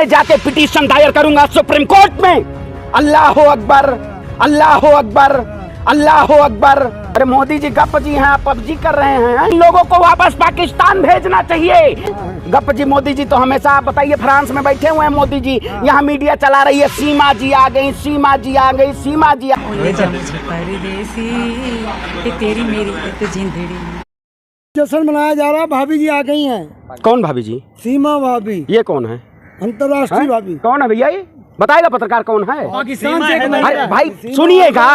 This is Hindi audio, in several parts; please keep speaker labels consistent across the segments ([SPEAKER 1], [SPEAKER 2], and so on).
[SPEAKER 1] मैं जाके पिटीशन दायर करूंगा सुप्रीम कोर्ट में। अल्लाह अकबर, अल्लाह अकबर, अल्लाह अकबर। अरे मोदी जी गप जी हैं, आप पबजी कर रहे हैं। इन लोगों को वापस पाकिस्तान भेजना चाहिए। गप जी मोदी जी तो हमेशा, आप बताइए, फ्रांस में बैठे हुए हैं मोदी जी, यहाँ मीडिया चला रही है, सीमा जी आ गई, सीमा जी आ गई, सीमा जी आ गई।
[SPEAKER 2] तेरी मेरी जिंदड़ी
[SPEAKER 3] जश्न मनाया जा रहा, भाभी जी आ गई हैं।
[SPEAKER 1] कौन भाभी जी?
[SPEAKER 3] सीमा भाभी।
[SPEAKER 1] ये कौन है?
[SPEAKER 3] अंतर्राष्ट्रीय भाभी।
[SPEAKER 1] कौन है भैया ये? बताएगा पत्रकार कौन है?
[SPEAKER 3] पाकिस्तान से।
[SPEAKER 1] अरे भाई सुनिएगा,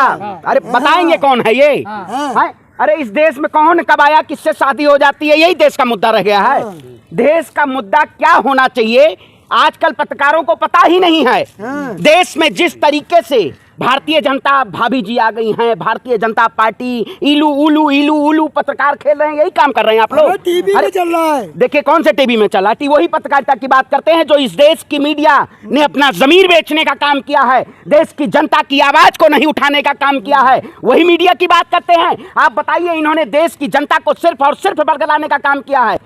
[SPEAKER 1] अरे बताएंगे कौन है ये? हैं? अरे इस देश में कौन कब आया, किससे शादी हो जाती है, यही देश का मुद्दा रह गया है। देश का मुद्दा क्या होना चाहिए आजकल पत्रकारों को पता ही नहीं है। देश में जिस तरीके से भारतीय जनता, भाभी जी आ गई हैं, भारतीय जनता पार्टी, इलू उलू इलू उलू पत्रकार खेल रहे हैं, यही काम कर रहे हैं आप लोग।
[SPEAKER 3] टीवी में चल रहा है।
[SPEAKER 1] देखिए कौन से टीवी में चला, वही पत्रकारिता की बात करते हैं जो इस देश की मीडिया ने अपना जमीर बेचने का काम किया है, देश की जनता की आवाज को नहीं उठाने का काम किया है, वही मीडिया की बात करते हैं। आप बताइए, इन्होंने देश की जनता को सिर्फ और सिर्फ बरगलाने का काम किया है।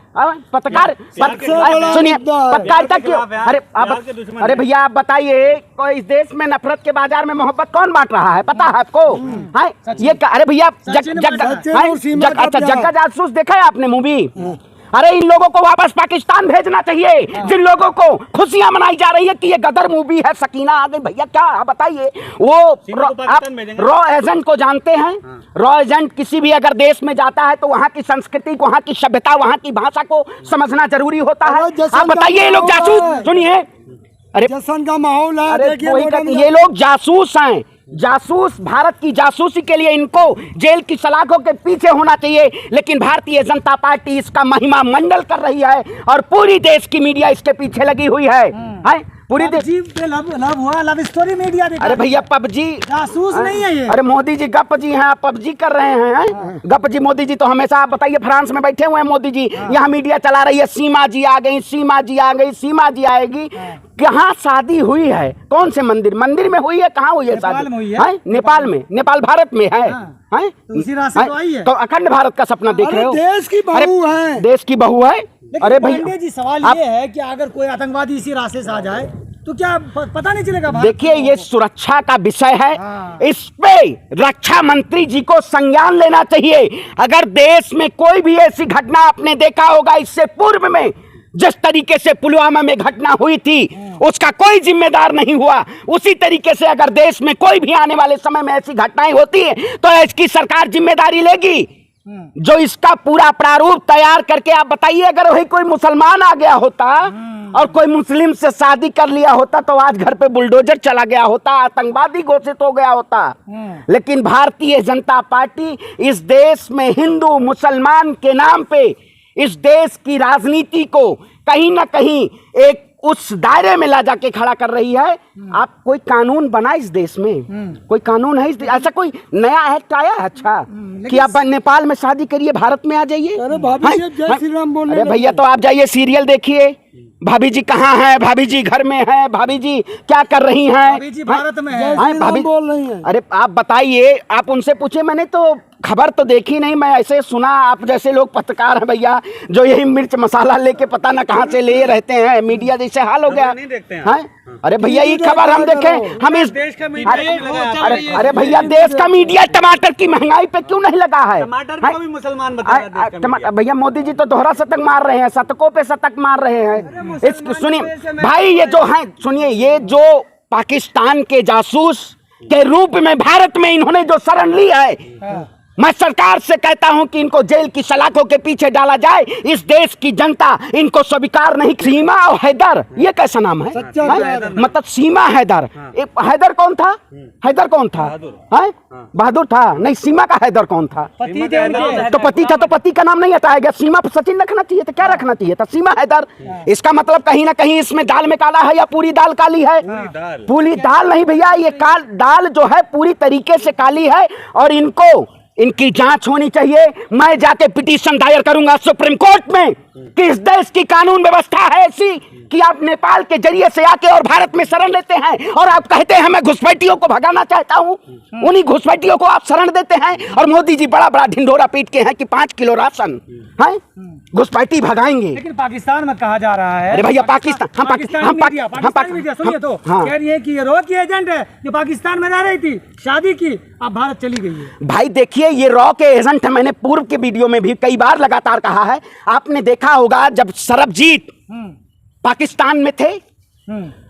[SPEAKER 1] पत्रकार सुनिए, पत्रकारिता क्यों? अरे भैया आप बताइए, कोई इस देश में नफरत के बाजार में मोहब्बत कौन बांट रहा है, पता है आपको? ये अरे भैया जग्गा जासूस देखा है आपने मूवी? अरे इन लोगों को वापस पाकिस्तान भेजना चाहिए, जिन लोगों को खुशियां मनाई जा रही है कि ये गदर मूवी है, सकीना आ गई। भैया क्या आप बताइए, वो आप रॉ एजेंट को जानते हैं? रॉ एजेंट किसी भी अगर देश में जाता है तो वहाँ की संस्कृति, वहाँ की सभ्यता, वहाँ की भाषा को समझना जरूरी होता है। आप बताइए, ये लोग जासूस, सुनिए, अरे
[SPEAKER 3] जश्न का माहौल है।
[SPEAKER 1] अरे ये लोग जासूस हैं, जासूस। भारत की जासूसी के लिए इनको जेल की सलाखों के पीछे होना चाहिए, लेकिन भारतीय जनता पार्टी इसका महिमा मंडल कर रही है और पूरी देश की मीडिया इसके पीछे लगी हुई है। पूरी देश
[SPEAKER 3] लव स्टोरी मीडिया।
[SPEAKER 1] अरे भैया पबजी
[SPEAKER 3] जासूस नहीं है ये।
[SPEAKER 1] अरे मोदी जी गप जी हैं, आप पबजी कर रहे हैं। गप जी मोदी जी तो हमेशा, आप बताइए, फ्रांस में बैठे हुए हैं मोदी जी, यहाँ मीडिया चला रही है, सीमा जी आ गई, सीमा जी आ गई, सीमा जी आएगी। कहाँ शादी हुई है? कौन से मंदिर में हुई है? कहाँ हुई है शादी? नेपाल में। नेपाल भारत में है।
[SPEAKER 3] उसी रास्ते तो आई है।
[SPEAKER 1] तो अखंड भारत का सपना देख रहे हो?
[SPEAKER 3] देश की बहू है,
[SPEAKER 1] देश की बहू है। अरे भैया
[SPEAKER 3] जी सवाल ये है कि अगर कोई आतंकवादी इसी रास्ते से आ जाए तो क्या पता नहीं चलेगा?
[SPEAKER 1] देखिए ये सुरक्षा का विषय है, इस पे रक्षा मंत्री जी को संज्ञान लेना चाहिए। अगर देश में कोई भी ऐसी घटना आपने देखा होगा इससे पूर्व में, जिस तरीके से पुलवामा में घटना हुई थी, उसका कोई जिम्मेदार नहीं हुआ, उसी तरीके से अगर देश में कोई भी आने वाले समय में ऐसी घटनाएं होती है तो इसकी सरकार जिम्मेदारी लेगी। जो इसका पूरा प्रारूप तैयार करके, आप बताइए, अगर वही कोई मुसलमान आ गया होता और कोई मुस्लिम से शादी कर लिया होता तो आज घर पे बुलडोजर चला गया होता, आतंकवादी घोषित हो गया होता। लेकिन भारतीय जनता पार्टी इस देश में हिंदू मुसलमान के नाम पे इस देश की राजनीति को कहीं ना कहीं एक उस दायरे में ला जाके खड़ा कर रही है। आप कोई कानून बना इस देश में? कोई कानून है इस देश? ऐसा कोई नया एक्ट आया है अच्छा कि आप नेपाल में शादी करिए, भारत में आ जाइए? अरे भैया तो आप जाइए, सीरियल देखिए, भाभी जी कहाँ हैं, भाभी जी घर में हैं, भाभी जी क्या कर रही हैं,
[SPEAKER 3] भाभी जी भारत में है,
[SPEAKER 1] भाभी
[SPEAKER 3] बोल रही हैं।
[SPEAKER 1] अरे आप बताइए, आप उनसे पूछे, मैंने तो खबर तो देखी नहीं, मैं ऐसे सुना। आप जैसे लोग पत्रकार हैं भैया, जो यही मिर्च मसाला लेके पता ना कहाँ से ले रहते हैं, मीडिया जैसे हाल हो गया है। अरे भैया ये खबर हम देखें, हम इस देश का मीडिया, अरे भैया देश का मीडिया टमाटर की महंगाई पे क्यों नहीं लगा है?
[SPEAKER 4] टमाटर को भी मुसलमान बता
[SPEAKER 1] भैया मोदी जी तो दोहरा शतक मार रहे हैं, शतकों पे शतक मार रहे हैं। सुनिए भाई, ये जो है, सुनिए, ये जो पाकिस्तान के जासूस के रूप में भारत में इन्होंने जो शरण ली है, मैं सरकार से कहता हूं कि इनको जेल की सलाखों के पीछे डाला जाए। इस देश की जनता इनको स्वीकार नहीं। सीमा और हैदर, ये कैसा नाम है? मतलब सीमा हैदर, हैदर कौन था? हैदर कौन था? बहादुर था? नहीं, सीमा का हैदर कौन था? तो पति था, तो पति का नाम नहीं हटाया गया। सीमा पर सचिन रखना चाहिए था, क्या रखना चाहिए था? सीमा हैदर। इसका मतलब कहीं ना कहीं इसमें दाल में काला है या पूरी दाल काली है? पूरी दाल नहीं भैया, ये दाल जो है पूरी तरीके से काली है और इनकी जांच होनी चाहिए। मैं जाके पिटीशन दायर करूंगा सुप्रीम कोर्ट में कि इस देश की कानून व्यवस्था है ऐसी कि आप नेपाल के जरिए से आके और भारत में शरण लेते हैं और आप कहते हैं मैं घुसपैठियों को भगाना चाहता हूं। उन्हीं घुसपैठियों को आप शरण देते हैं और मोदी जी बड़ा बड़ा ढिंढोरा पीट के हैं कि 5 किलो राशन है। घुसपैठी भगाएंगे।
[SPEAKER 3] लेकिन पाकिस्तान में कहा जा रहा है,
[SPEAKER 1] अरे भैया पाकिस्तान
[SPEAKER 3] पाकिस्तानी मीडिया सुनिए तो कह रही है कि ये रॉ की एजेंट है, जो पाकिस्तान में रह रही थी, शादी की, अब भारत चली गई है।
[SPEAKER 1] भाई देखिए ये रॉ के एजेंट है, मैंने पूर्व के वीडियो में भी कई बार लगातार कहा है। आपने देखा होगा जब सरबजीत पाकिस्तान में थे,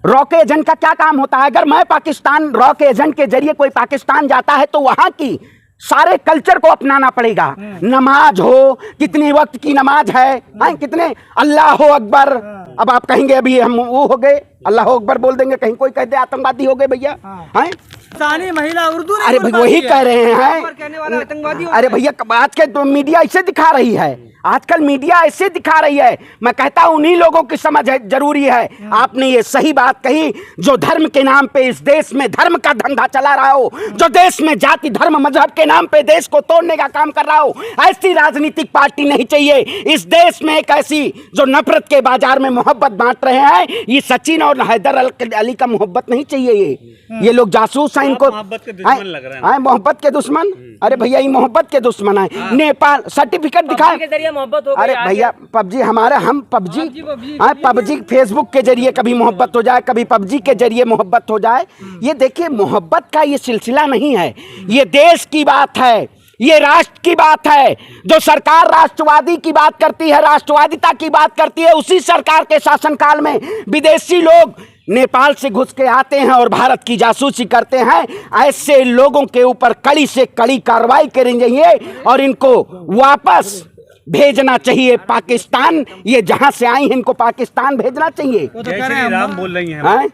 [SPEAKER 1] रॉ के एजेंट का क्या काम होता है? अगर मैं पाकिस्तान रॉ के एजेंट के जरिए कोई पाकिस्तान जाता है तो वहां की सारे कल्चर को अपनाना पड़ेगा। नमाज हो, कितनी वक्त की नमाज है, कितने अल्लाह अकबर। अब आप कहेंगे अभी हम वो हो गए, अल्लाह अकबर बोल देंगे, कहीं कोई कह दे आतंकवादी हो गए भैया।
[SPEAKER 3] पाकिस्तानी महिला उर्दू
[SPEAKER 1] अरे भाई वही कह रहे हैं। अरे भैया आज के तो मीडिया ऐसे दिखा रही है, आजकल मीडिया ऐसे दिखा रही है। मैं कहता हूं उन्हीं लोगों की समझ है, जरूरी है। आपने ये सही बात कही, जो धर्म के नाम पे इस देश में धर्म का धंधा चला रहा हो, जो देश में जाति धर्म मजहब के नाम पे देश को तोड़ने का काम कर रहा हो, ऐसी राजनीतिक पार्टी नहीं चाहिए इस देश में। एक ऐसी जो नफरत के बाजार में मोहब्बत बांट रहे हैं, ये सचिन और हैदर अली का मोहब्बत नहीं चाहिए। ये लोग जासूस हैं, इनको मोहब्बत के दुश्मन लग रहे हैं। मोहब्बत के दुश्मन? अरे भैया ये मोहब्बत के दुश्मन है। नेपाल सर्टिफिकेट दिखाए,
[SPEAKER 2] मोहब्बत हो
[SPEAKER 1] अरे भैया पबजी हमारे, हम पबजी फेसबुक के जरिए कभी मोहब्बत हो जाए, कभी पबजी के जरिए मोहब्बत हो जाए। ये देखिए मोहब्बत का ये सिलसिला नहीं है, ये देश की बात है, ये राष्ट्र की बात है। जो सरकार राष्ट्रवादी की बात करती है, राष्ट्रवादिता की बात करती है, उसी सरकार के शासनकाल में विदेशी लोग नेपाल से घुस के आते हैं और भारत की जासूसी करते हैं। ऐसे लोगों के ऊपर कड़ी से कड़ी कार्रवाई करनी चाहिए और इनको वापस भेजना चाहिए पाकिस्तान। ये जहां से आई हैं इनको पाकिस्तान भेजना चाहिए।
[SPEAKER 3] वो तो कह रहे हैं
[SPEAKER 4] राम बोल रही हैं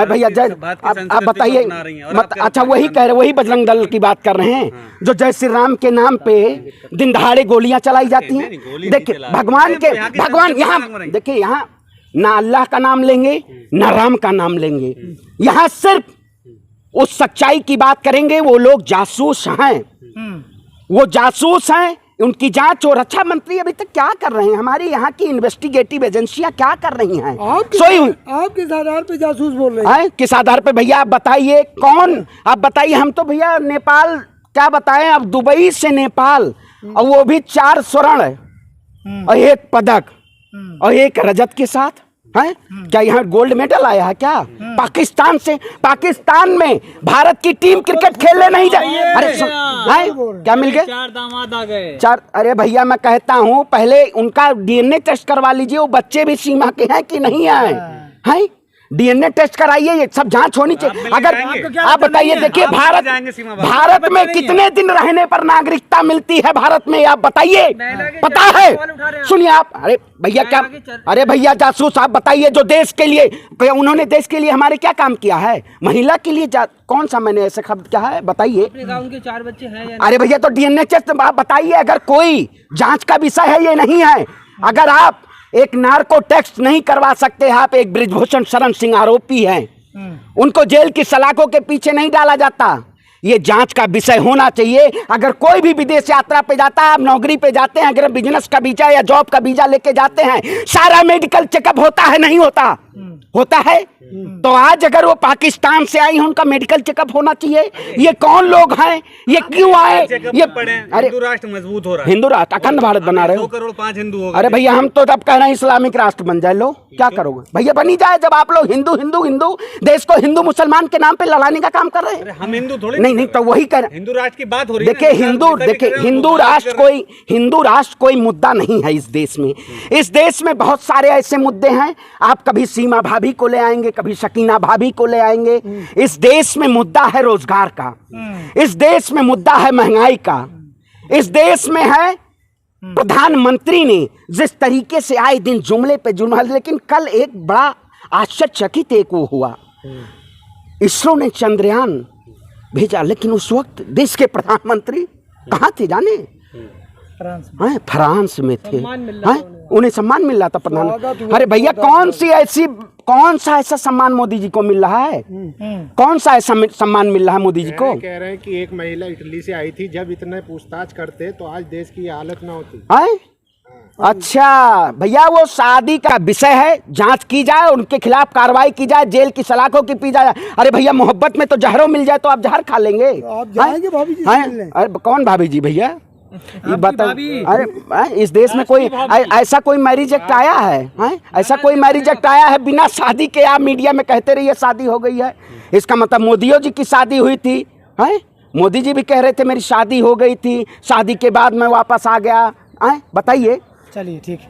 [SPEAKER 1] भैया जय, आप बताइए। अच्छा वही कह रहे, वही बजरंग दल की बात कर रहे हैं, जो जय श्री राम के नाम पे दिन दहाड़े गोलियां चलाई जाती हैं। देखिए भगवान यहाँ देखिए, यहाँ ना अल्लाह का नाम लेंगे ना राम का नाम लेंगे, यहाँ सिर्फ उस सच्चाई की बात करेंगे। वो लोग जासूस हैं, वो जासूस हैं, उनकी जांच और रक्षा मंत्री अभी तक क्या कर रहे हैं? हमारी यहाँ की इन्वेस्टिगेटिव एजेंसियां क्या कर रही हैं?
[SPEAKER 3] आप किस आधार पे जासूस बोल रहे हैं?
[SPEAKER 1] किस आधार पे भैया आप बताइए, कौन? आप बताइए। हम तो भैया नेपाल क्या बताएं, अब दुबई से नेपाल, और वो भी 4 स्वर्ण और 1 पदक और 1 रजत के साथ है। क्या यहाँ गोल्ड मेडल आया है क्या? पाकिस्तान से, पाकिस्तान में भारत की टीम क्रिकेट खेलने नहीं जाए। अरे क्या मिल गए?
[SPEAKER 2] 4 दामाद आ गए।
[SPEAKER 1] 4? अरे भैया मैं कहता हूँ पहले उनका डीएनए टेस्ट करवा लीजिए, वो बच्चे भी सीमा के हैं कि नहीं आए हैं। डीएनए टेस्ट कराइए, ये सब जांच होनी चाहिए। अगर आप बताइए, देखिए भारत में कितने दिन रहने पर नागरिकता मिलती है भारत में, आप बताइए, पता है? सुनिए आप, अरे भैया क्या, अरे भैया जासूस आप बताइए, जो देश के लिए, उन्होंने देश के लिए हमारे क्या काम किया है? महिला के लिए कौन सा मैंने ऐसा शब्द क्या है बताइए?
[SPEAKER 2] उनके 4 बच्चे हैं।
[SPEAKER 1] अरे भैया तो डीएनए टेस्ट आप बताइए, अगर कोई जांच का विषय है, ये नहीं है। अगर आप एक नार्को टेस्ट नहीं करवा सकते, आप एक बृजभूषण शरण सिंह आरोपी हैं, उनको जेल की सलाखों के पीछे नहीं डाला जाता। ये जांच का विषय होना चाहिए। अगर कोई भी विदेश यात्रा पे जाता है, आप नौकरी पे जाते हैं, अगर बिजनेस का वीजा या जॉब का वीजा लेके जाते हैं, सारा मेडिकल चेकअप होता है नहीं होता? होता है। तो आज अगर वो पाकिस्तान से आई, उनका मेडिकल चेकअप होना चाहिए। ये कौन लोग हैं, ये क्यों आए? ये
[SPEAKER 4] अरे हिंदू राष्ट्र मजबूत हो रहा है,
[SPEAKER 1] हिंदू राष्ट्र अखंड भारत बना रहे हो।
[SPEAKER 4] 2 करोड़ 5 हिंदू हो गए।
[SPEAKER 1] अरे भैया हम तो तब कह रहे हैं इस्लामिक राष्ट्र बन जाए। लो क्या करोगे भैया? बनी जाए। जब आप लोग हिंदू हिंदू हिंदू देश को हिंदू मुसलमान के नाम पे लड़ाने का काम कर रहे हैं।
[SPEAKER 4] हम हिंदू थोड़ी
[SPEAKER 1] नहीं तो वही कर,
[SPEAKER 4] हिंदू राष्ट्र की बात हो रही है।
[SPEAKER 1] देखिए हिंदू राष्ट्र कोई मुद्दा नहीं है इस देश में। इस देश में बहुत सारे ऐसे मुद्दे हैं। आप कभी सीमा भाभी को ले आएंगे, कभी शकीना भाभी को ले आएंगे। इस देश में मुद्दा है रोजगार का, इस देश में मुद्दा है महंगाई का, इस देश में है प्रधानमंत्री ने जिस तरीके से आए दिन जुमले पे जुमला। लेकिन कल एक बड़ा आश्चर्यचकित एक वो हुआ, इसरो ने चंद्रयान भेजा, लेकिन उस वक्त देश के प्रधानमंत्री कहाँ थे जाने? फ्रांस में थे। उन्हें सम्मान मिल रहा था प्रधानमंत्री। अरे भैया कौन सा ऐसा सम्मान मोदी जी को मिल रहा है? कौन सा ऐसा सम्मान मिल रहा है मोदी जी को?
[SPEAKER 5] कह रहे हैं कि एक महिला इटली से आई थी, जब इतने पूछताछ करते तो आज देश की हालत ना होती।
[SPEAKER 1] अच्छा भैया वो शादी का विषय है, जांच की जाए, उनके खिलाफ कार्रवाई की जाए, जेल की सलाखों की पी जाए। अरे भैया मोहब्बत में तो जहरों मिल जाए तो आप जहर खा लेंगे।
[SPEAKER 3] आप जाएंगे भाभी जी?
[SPEAKER 1] अरे कौन भाभी जी भैया? ये बता, अरे इस देश में कोई ऐसा कोई मैरिज एक्ट आया है, ऐसा कोई मैरिज एक्ट आया है बिना शादी के? आप मीडिया में कहते रहिए शादी हो गई है, इसका मतलब मोदियों जी की शादी हुई थी, हैं? मोदी जी भी कह रहे थे मेरी शादी हो गई थी, शादी के बाद मैं वापस आ गया। बताइए।
[SPEAKER 3] चलिए ठीक है।